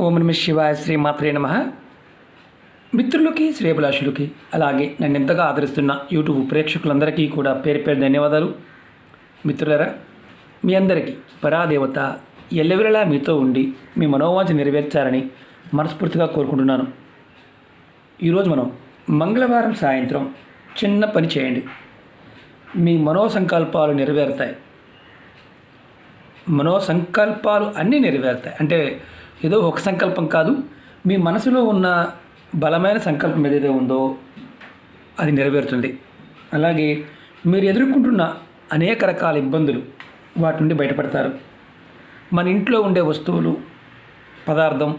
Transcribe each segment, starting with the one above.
ఓం నమ శివాయ, శ్రీమాత్రే నమః. మిత్రులకి, శ్రేయభిలాషులకి, అలాగే నన్ను ఎంతగా ఆదరిస్తున్న యూట్యూబ్ ప్రేక్షకులందరికీ కూడా పేరు పేరు ధన్యవాదాలు. మిత్రులరా, మీ అందరికీ పరాదేవత ఎల్లవెల్లలా మీతో ఉండి మీ మనోవాంఛ నెరవేర్చాలని మనస్ఫూర్తిగా కోరుకుంటున్నాను. ఈరోజు మనం మంగళవారం సాయంత్రం చిన్న పని చేయండి. మీ మనోసంకల్పాలు నెరవేరుతాయి. మనోసంకల్పాలు అన్నీ నెరవేరుతాయి. అంటే ఏదో ఒక సంకల్పం కాదు, మీ మనసులో ఉన్న బలమైన సంకల్పం ఏదైతే ఉందో అది నెరవేరుతుంది. అలాగే మీరు ఎదుర్కొంటున్న అనేక రకాల ఇబ్బందులు వాటి నుండి బయటపడతారు. మన ఇంట్లో ఉండే వస్తువులు, పదార్థం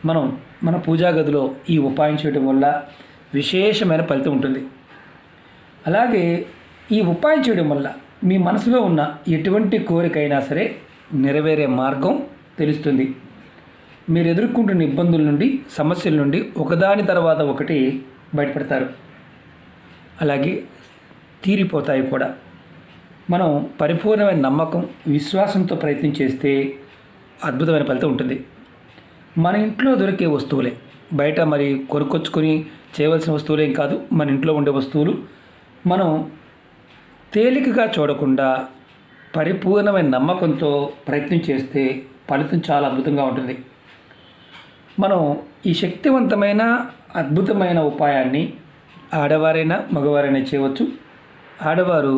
మనం మన పూజా గదిలో ఈ ఉపాయం చేయడం వల్ల విశేషమైన ఫలితం ఉంటుంది. అలాగే ఈ ఉపాయం చేయడం వల్ల మీ మనసులో ఉన్న ఎటువంటి కోరికైనా సరే నెరవేరే మార్గం తెలుస్తుంది. మీరు ఎదుర్కొంటున్న ఇబ్బందుల నుండి, సమస్యల నుండి ఒకదాని తర్వాత ఒకటి బయటపడతారు. అలాగే తీరిపోతాయి కూడా. మనం పరిపూర్ణమైన నమ్మకం, విశ్వాసంతో ప్రయత్నం చేస్తే అద్భుతమైన ఫలితం ఉంటుంది. మన ఇంట్లో దొరికే వస్తువులే, బయట మరి కొనుక్కొచ్చుకొని చేయవలసిన వస్తువులేం కాదు. మన ఇంట్లో ఉండే వస్తువులు మనం తేలికగా చూడకుండా పరిపూర్ణమైన నమ్మకంతో ప్రయత్నం చేస్తే ఫలితం చాలా అద్భుతంగా ఉంటుంది. మనం ఈ శక్తివంతమైన అద్భుతమైన ఉపాయాన్ని ఆడవారైనా మగవారైనా చేయవచ్చు. ఆడవారు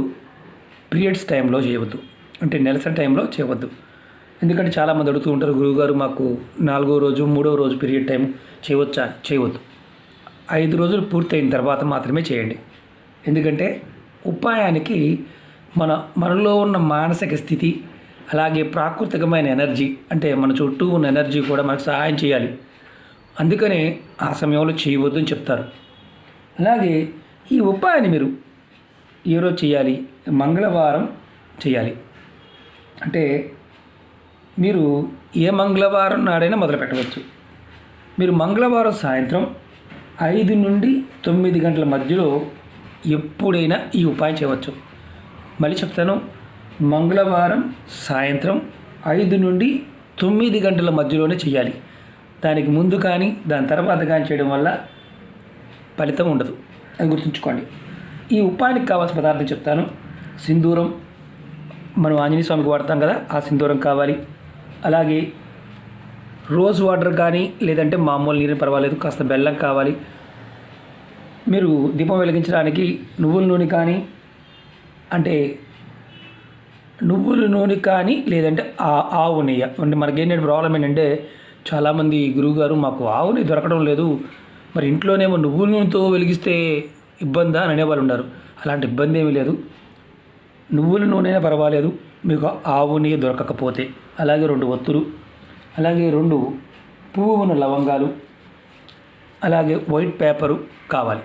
పీరియడ్స్ టైంలో చేయవద్దు, అంటే నెలసరి టైంలో చేయవద్దు. ఎందుకంటే చాలామంది అడుగుతూ ఉంటారు, గురువుగారు మాకు 4వ రోజు 3వ రోజు పీరియడ్ టైం చేయవచ్చా? చేయవద్దు. 5 రోజులు పూర్తయిన తర్వాత మాత్రమే చేయండి. ఎందుకంటే ఉపాయానికి మనలో ఉన్న మానసిక స్థితి, అలాగే ప్రాకృతికమైన ఎనర్జీ, అంటే మన చుట్టూ ఉన్న ఎనర్జీ కూడా మనకు సహాయం చేయాలి. అందుకనే ఆ సమయంలో చేయవద్దు అని చెప్తారు. అలాగే ఈ ఉపాయాన్ని మీరు ఏ రోజు చేయాలి? మంగళవారం చేయాలి. అంటే మీరు ఏ మంగళవారం నాడైనా మొదలు పెట్టవచ్చు. మీరు మంగళవారం సాయంత్రం 5 నుండి 9 గంటల మధ్యలో ఎప్పుడైనా ఈ ఉపాయం చేయవచ్చు. మళ్ళీ చెప్తాను, మంగళవారం సాయంత్రం 5 నుండి 9 గంటల మధ్యలోనే చేయాలి. దానికి ముందు కానీ దాని తర్వాత కానీ చేయడం వల్ల ఫలితం ఉండదు, అది గుర్తుంచుకోండి. ఈ ఉపాయానికి కావాల్సిన పదార్థం చెప్తాను. సింధూరం, మనం ఆంజనేయ స్వామికి వాడతాం కదా, ఆ సింధూరం కావాలి. అలాగే రోజ్ వాటర్ కానీ లేదంటే మామూలు నీరు పర్వాలేదు, కాస్త బెల్లం కావాలి. మీరు దీపం వెలిగించడానికి నువ్వుల నూనె కానీ, అంటే నువ్వుల నూనె కానీ లేదంటే ఆవు నెయ్యి. అంటే మనకేంటంటే ప్రాబ్లం ఏంటంటే, చాలామంది గురువుగారు మాకు ఆవు నెయ్యి దొరకడం లేదు, మరి ఇంట్లోనేమో నువ్వుల నూనెతో వెలిగిస్తే ఇబ్బందా అని అనేవాళ్ళు ఉన్నారు. అలాంటి ఇబ్బంది ఏమీ లేదు. నువ్వుల నూనె పర్వాలేదు మీకు ఆవు నెయ్యి దొరకకపోతే. అలాగే 2 ఒత్తులు, అలాగే 2 పువ్వు ఉన్న లవంగాలు, అలాగే వైట్ పేపరు కావాలి.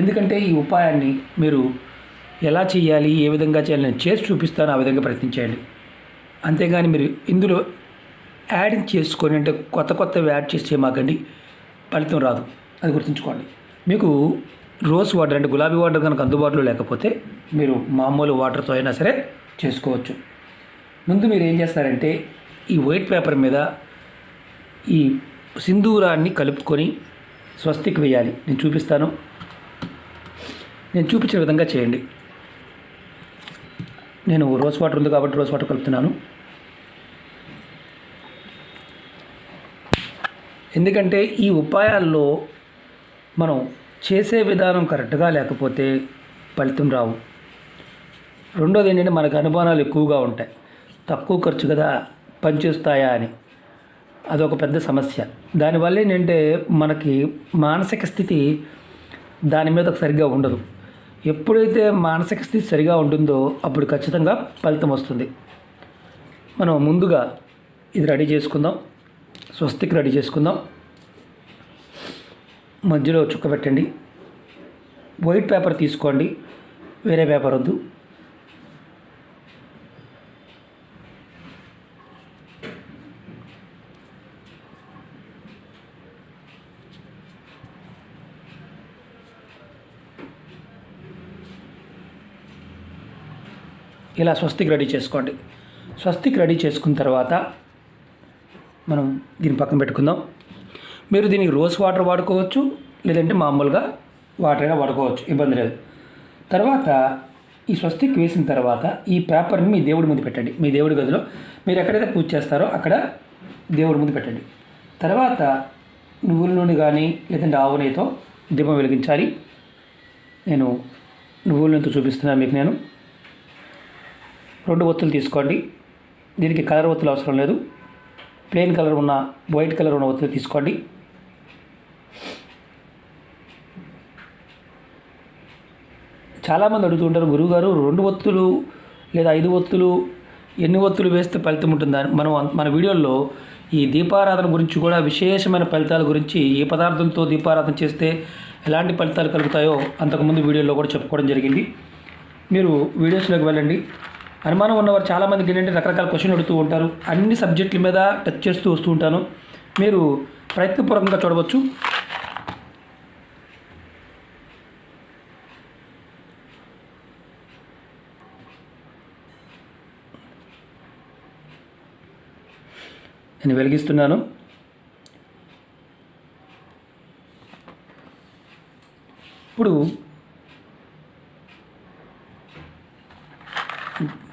ఎందుకంటే ఈ ఉపాయాన్ని మీరు ఎలా చేయాలి, ఏ విధంగా చేయాలి నేను చేసి చూపిస్తాను, ఆ విధంగా ప్రయత్నించండి. అంతేగాని మీరు ఇందులో యాడ్ చేసుకొని, అంటే కొత్తవి యాడ్ చేసి చేయమాకండి, ఫలితం రాదు, అది గుర్తుంచుకోండి. మీకు రోజ్ వాటర్ అంటే గులాబీ వాటర్ కనుక అందుబాటులో లేకపోతే మీరు మామూలు వాటర్తో అయినా సరే చేసుకోవచ్చు. ముందు మీరు ఏం చేస్తారంటే, ఈ వైట్ పేపర్ మీద ఈ సింధూరాన్ని కలుపుకొని స్వస్తికి వేయాలి. నేను చూపిస్తాను, నేను చూపించిన విధంగా చేయండి. నేను రోజ్ వాటర్ ఉంది కాబట్టి రోజ్ వాటర్ కలుపుతున్నాను. ఎందుకంటే ఈ ఉపాయాల్లో మనం చేసే విధానం కరెక్ట్గా లేకపోతే ఫలితం రావు. రెండోది ఏంటంటే, మనకు అనుమానాలు ఎక్కువగా ఉంటాయి. తక్కువ ఖర్చు కదా, పనిచేస్తాయా అని, అదొక పెద్ద సమస్య. దానివల్ల ఏంటంటే మనకి మానసిక స్థితి దాని మీద సరిగ్గా ఉండదు. ఎప్పుడైతే మానసిక స్థితి సరిగా ఉంటుందో అప్పుడు ఖచ్చితంగా ఫలితం వస్తుంది. మనం ముందుగా ఇది రెడీ చేసుకుందాం. స్వస్తికి రెడీ చేసుకుందాం. మధ్యలో చుక్క పెట్టండి. వైట్ పేపర్ తీసుకోండి, వేరే పేపర్ వద్దు. ఇలా స్వస్తికి రెడీ చేసుకోండి. స్వస్తికి రెడీ చేసుకున్న తర్వాత మనం దీన్ని పక్కన పెట్టుకుందాం. మీరు దీనికి రోజ్ వాటర్ వాడుకోవచ్చు, లేదంటే మామూలుగా వాటర్ అయినా వాడుకోవచ్చు, ఇబ్బంది లేదు. తర్వాత ఈ స్వస్తిక్ వేసిన తర్వాత ఈ పేపర్ని మీ దేవుడి ముందు పెట్టండి. మీ దేవుడి గదిలో మీరు ఎక్కడైతే పూజ చేస్తారో అక్కడ దేవుడి ముందు పెట్టండి. తర్వాత నువ్వుల నూనె కానీ లేదంటే ఆవు నెయ్యితో దీపం వెలిగించాలి. నేను నువ్వుల నూనెతో చూపిస్తున్నాను మీకు. నేను 2 ఒత్తులు తీసుకోండి. దీనికి కలర్ ఒత్తులు అవసరం లేదు, ప్లెయిన్ కలర్ ఉన్న వైట్ కలర్ ఉన్న ఒత్తులు తీసుకోండి. చాలామంది అడుగుతుంటారు, గురువుగారు 2 ఒత్తులు లేదా 5 ఒత్తులు ఎన్ని ఒత్తులు వేస్తే ఫలితం ఉంటుందని. మన వీడియోల్లో ఈ దీపారాధన గురించి కూడా విశేషమైన ఫలితాల గురించి, ఏ పదార్థంతో దీపారాధన చేస్తే ఎలాంటి ఫలితాలు కలుగుతాయో అంతకుముందు వీడియోలో కూడా చెప్పుకోవడం జరిగింది. మీరు వీడియోస్లోకి వెళ్ళండి. అనుమానం ఉన్నవారు చాలామందికి ఏంటంటే రకరకాల క్వశ్చన్ అడుగుతూ ఉంటారు. అన్ని సబ్జెక్టుల మీద టచ్ చేస్తూ వస్తూ ఉంటాను. మీరు ప్రయత్నపూర్వకంగా చూడవచ్చు. నేను వెలిగిస్తున్నాను. ఇప్పుడు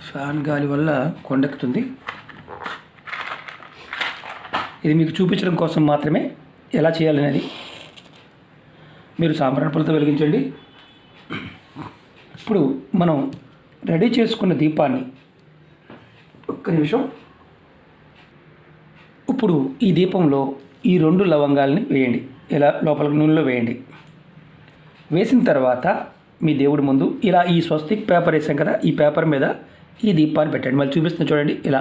ఫ్యాన్ గాలి వల్ల కొండెక్కుతుంది. ఇది మీకు చూపించడం కోసం మాత్రమే ఎలా చేయాలనేది. మీరు సాంబ్రాణి పొలతో వెలిగించండి. ఇప్పుడు మనం రెడీ చేసుకున్న దీపాన్ని ఒక్క నిమిషం. ఇప్పుడు ఈ దీపంలో ఈ 2 లవంగాల్ని వేయండి. ఇలా లోపలికి నూనెలో వేయండి. వేసిన తర్వాత మీ దేవుడి ముందు ఇలా ఈ స్వస్తిక్ పేపర్ వేసాం కదా, ఈ పేపర్ మీద ఈ దీపాన్ని పెట్టండి. మళ్ళీ చూపిస్తున్నా చూడండి. ఇలా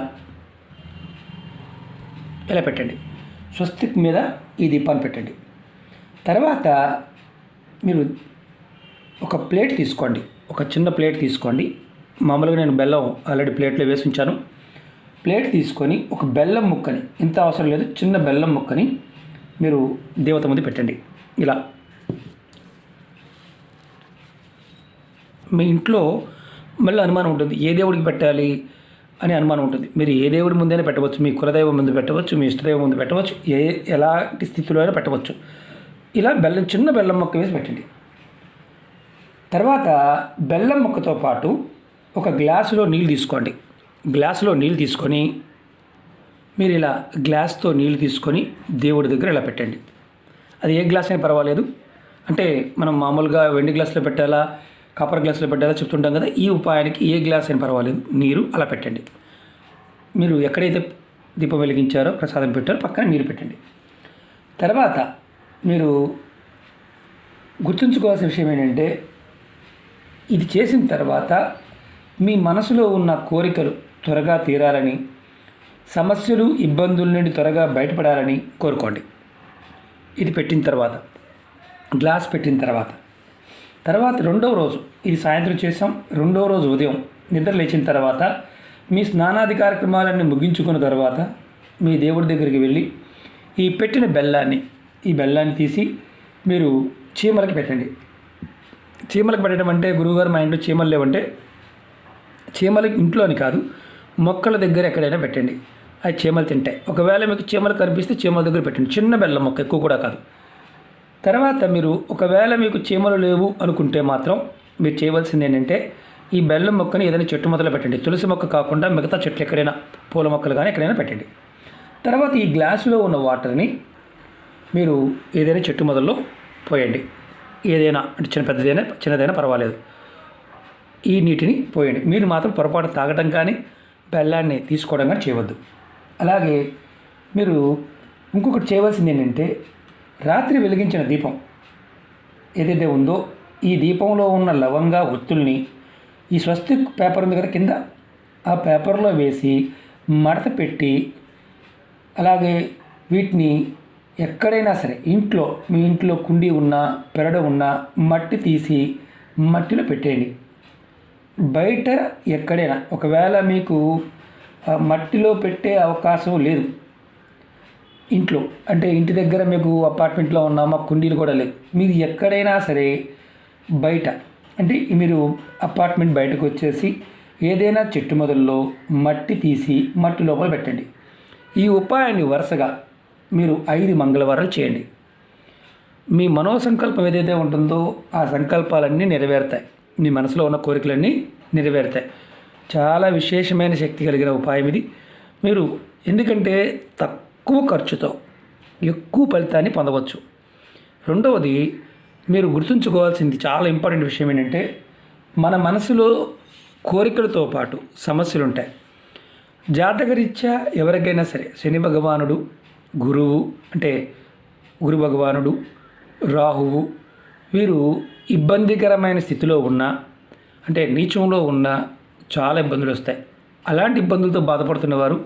పెట్టండి. స్వస్తిక్ మీద ఈ దీపాన్ని పెట్టండి. తర్వాత మీరు ఒక ప్లేట్ తీసుకోండి, ఒక చిన్న ప్లేట్ తీసుకోండి. మామూలుగా నేను బెల్లం ఆల్రెడీ ప్లేట్లో వేసి ఉంచాను. ప్లేట్ తీసుకొని ఒక బెల్లం ముక్కని, ఇంత అవసరం లేదు, చిన్న బెల్లం ముక్కని మీరు దేవత ముందు పెట్టండి. ఇలా మీ ఇంట్లో మళ్ళీ అనుమానం ఉంటుంది, ఏ దేవుడికి పెట్టాలి అని అనుమానం ఉంటుంది. మీరు ఏ దేవుడి ముందైనా పెట్టవచ్చు, మీ కులదైవం ముందు పెట్టవచ్చు, మీ ఇష్టదైవం ముందు పెట్టవచ్చు, ఎలాంటి స్థితిలో అయినా పెట్టవచ్చు. ఇలా చిన్న బెల్లం ముక్క వేసి పెట్టండి. తర్వాత బెల్లం ముక్కతో పాటు ఒక గ్లాసులో నీళ్ళు తీసుకోండి. గ్లాసులో నీళ్ళు తీసుకొని మీరు ఇలా గ్లాస్తో నీళ్ళు తీసుకొని దేవుడి దగ్గర ఇలా పెట్టండి. అది ఏ గ్లాస్ అయినా పర్వాలేదు. అంటే మనం మామూలుగా వెండి గ్లాసులో పెట్టాలా, కాపర్ గ్లాసులో పెట్టాలా చెప్తుంటాం కదా, ఈ ఉపాయానికి ఏ గ్లాస్ అయినా పర్వాలేదు, నీరు అలా పెట్టండి. మీరు ఎక్కడైతే దీపం వెలిగించారో, ప్రసాదం పెట్టారో పక్కన నీరు పెట్టండి. తర్వాత మీరు గుర్తుంచుకోవాల్సిన విషయం ఏంటంటే, ఇది చేసిన తర్వాత మీ మనసులో ఉన్న కోరికలు త్వరగా తీరాలని, సమస్యలు ఇబ్బందుల నుండి త్వరగా బయటపడాలని కోరుకోండి. ఇది పెట్టిన తర్వాత, గ్లాస్ పెట్టిన తర్వాత 2వ రోజు, ఇది సాయంత్రం చేసాం, 2వ రోజు ఉదయం నిద్ర లేచిన తర్వాత మీ స్నానాది కార్యక్రమాలన్నీ ముగించుకున్న తర్వాత మీ దేవుడి దగ్గరికి వెళ్ళి ఈ పెట్టిన బెల్లాన్ని తీసి మీరు చీమలకి పెట్టండి. చీమలకు పెట్టడం అంటే, గురువుగారు మా ఇంట్లో చీమలు లేవంటే, చీమలకి ఇంట్లో అని కాదు, మొక్కల దగ్గర ఎక్కడైనా పెట్టండి. అవి చీమలు తింటాయి. ఒకవేళ మీకు చీమలు కనిపిస్తే చీమల దగ్గర పెట్టండి. చిన్న బెల్లం మొక్క, ఎక్కువ కూడా కాదు. తర్వాత మీరు ఒకవేళ మీకు చీమలు లేవు అనుకుంటే మాత్రం మీరు చేయవలసింది ఏంటంటే, ఈ బెల్లం మొక్కని ఏదైనా చెట్టు మొదలు పెట్టండి. తులసి మొక్క కాకుండా మిగతా చెట్లు ఎక్కడైనా, పూల మొక్కలు కానీ ఎక్కడైనా పెట్టండి. తర్వాత ఈ గ్లాసులో ఉన్న వాటర్ని మీరు ఏదైనా చెట్టు మొదల్లో పోయండి. ఏదైనా అంటే చిన్నదైనా పర్వాలేదు. ఈ నీటిని పోయండి. మీరు మాత్రం పొరపాటు తాగటం కానీ బెల్లాన్ని తీసుకోవడం కానీ చేయవద్దు. అలాగే మీరు ఇంకొకటి చేయవలసింది ఏంటంటే, రాత్రి వెలిగించిన దీపం ఏదైతే ఉందో, ఈ దీపంలో ఉన్న లవంగా ఒత్తుల్ని ఈ స్వస్తిక్ పేపర్ ఉంది కదా కింద, ఆ పేపర్లో వేసి మడత పెట్టి, అలాగే వీటిని ఎక్కడైనా సరే మీ ఇంట్లో కుండీ ఉన్నా, పెరడు ఉన్నా మట్టి తీసి మట్టిలో పెట్టేయండి. బయట ఎక్కడైనా ఒకవేళ మీకు మట్టిలో పెట్టే అవకాశం లేదు, ఇంట్లో అంటే ఇంటి దగ్గర మీకు అపార్ట్మెంట్లో ఉన్నా మాకు కుండీలు కూడా లేదు, మీరు ఎక్కడైనా సరే బయట అంటే మీరు అపార్ట్మెంట్ బయటకు వచ్చేసి ఏదైనా చెట్టు మొదల్లో మట్టి తీసి మట్టి లోపల పెట్టండి. ఈ ఉపాయాన్ని వరుసగా మీరు 5 మంగళవారాలు చేయండి. మీ మనోసంకల్పం ఏదైతే ఉంటుందో ఆ సంకల్పాలన్నీ నెరవేరుతాయి. మీ మనసులో ఉన్న కోరికలన్నీ నెరవేరుతాయి. చాలా విశేషమైన శక్తి కలిగిన ఉపాయం ఇది. మీరు ఎందుకంటే తక్కువ ఖర్చుతో ఎక్కువ ఫలితాన్ని పొందవచ్చు. రెండవది, మీరు గుర్తుంచుకోవాల్సింది చాలా ఇంపార్టెంట్ విషయం ఏంటంటే, మన మనసులో కోరికలతో పాటు సమస్యలు ఉంటాయి. జాతకరీత్యా ఎవరికైనా సరే శని భగవానుడు, గురువు అంటే గురు భగవానుడు, రాహువు వీరు ఇబ్బందికరమైన స్థితిలో ఉన్నా అంటే నీచంలో ఉన్నా చాలా ఇబ్బందులు వస్తాయి. అలాంటి ఇబ్బందులతో బాధపడుతున్న వారు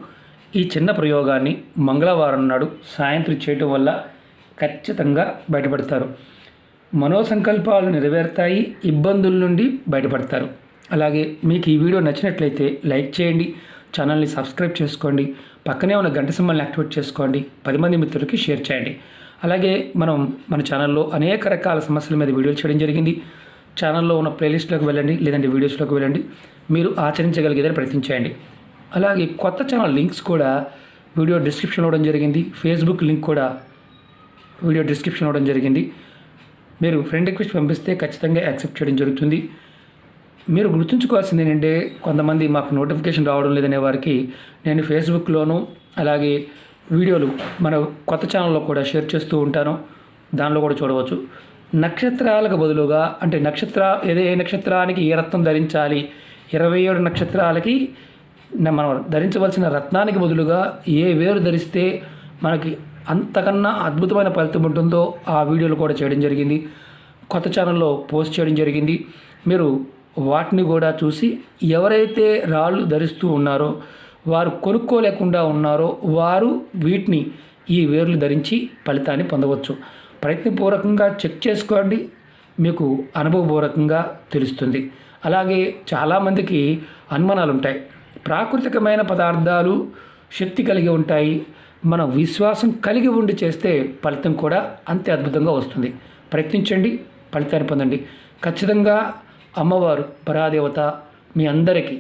ఈ చిన్న ప్రయోగాన్ని మంగళవారం నాడు సాయంత్రం చేయటం వల్ల ఖచ్చితంగా బయటపడతారు. మనోసంకల్పాలు నెరవేరుతాయి, ఇబ్బందుల నుండి బయటపడతారు. అలాగే మీకు ఈ వీడియో నచ్చినట్లయితే లైక్ చేయండి, ఛానల్ని సబ్స్క్రైబ్ చేసుకోండి, పక్కనే ఉన్న గంట సింబల్ని యాక్టివేట్ చేసుకోండి, 10 మంది మిత్రులకి షేర్ చేయండి. అలాగే మన ఛానల్లో అనేక రకాల సమస్యల మీద వీడియోలు చేయడం జరిగింది. ఛానల్లో ఉన్న ప్లేలిస్ట్లోకి వెళ్ళండి, లేదంటే వీడియోస్లోకి వెళ్ళండి, మీరు ఆచరించగలిగేదని ప్రయత్నించండి. అలాగే కొత్త ఛానల్ లింక్స్ కూడా వీడియో డిస్క్రిప్షన్ ఇవ్వడం జరిగింది. ఫేస్బుక్ లింక్ కూడా వీడియో డిస్క్రిప్షన్ ఇవ్వడం జరిగింది. మీరు ఫ్రెండ్ రిక్వెస్ట్ పంపిస్తే ఖచ్చితంగా యాక్సెప్ట్ చేయడం జరుగుతుంది. మీరు గుర్తుంచుకోవాల్సింది ఏంటంటే, కొంతమంది మాకు నోటిఫికేషన్ రావడం లేదనే వారికి నేను ఫేస్బుక్లోను అలాగే వీడియోలు మన కొత్త ఛానల్లో కూడా షేర్ చేస్తూ ఉంటాను. దానిలో కూడా చూడవచ్చు. నక్షత్రాలకు బదులుగా అంటే ఏ నక్షత్రానికి ఏ రత్నం ధరించాలి, 27 నక్షత్రాలకి మనం ధరించవలసిన రత్నానికి బదులుగా ఏ వేరు ధరిస్తే మనకి అంతకన్నా అద్భుతమైన ఫలితం ఉంటుందో ఆ వీడియోలు కూడా చేయడం జరిగింది. కొత్త ఛానల్లో పోస్ట్ చేయడం జరిగింది. మీరు వాటిని కూడా చూసి ఎవరైతే రాళ్ళు ధరిస్తూ ఉన్నారో, వారు కొనుక్కోలేకుండా ఉన్నారో వారు వీటిని ఈ వేర్లు ధరించి ఫలితాన్ని పొందవచ్చు. ప్రయత్నపూర్వకంగా చెక్ చేసుకోండి, మీకు అనుభవపూర్వకంగా తెలుస్తుంది. అలాగే చాలామందికి అనుమానాలు ఉంటాయి. ప్రాకృతికమైన పదార్థాలు శక్తి కలిగి ఉంటాయి, మనం విశ్వాసం కలిగి ఉండి చేస్తే ఫలితం కూడా అంతే అద్భుతంగా వస్తుంది. ప్రయత్నించండి, ఫలితాన్ని పొందండి. ఖచ్చితంగా అమ్మవారు పరాదేవత మీ అందరికీ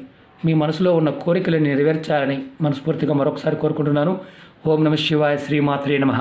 మీ మనసులో ఉన్న కోరికలను నెరవేర్చాలని మనస్ఫూర్తిగా మరొకసారి కోరుకుంటున్నాను. ఓం నమః శివాయ, శ్రీమాత్రే నమః.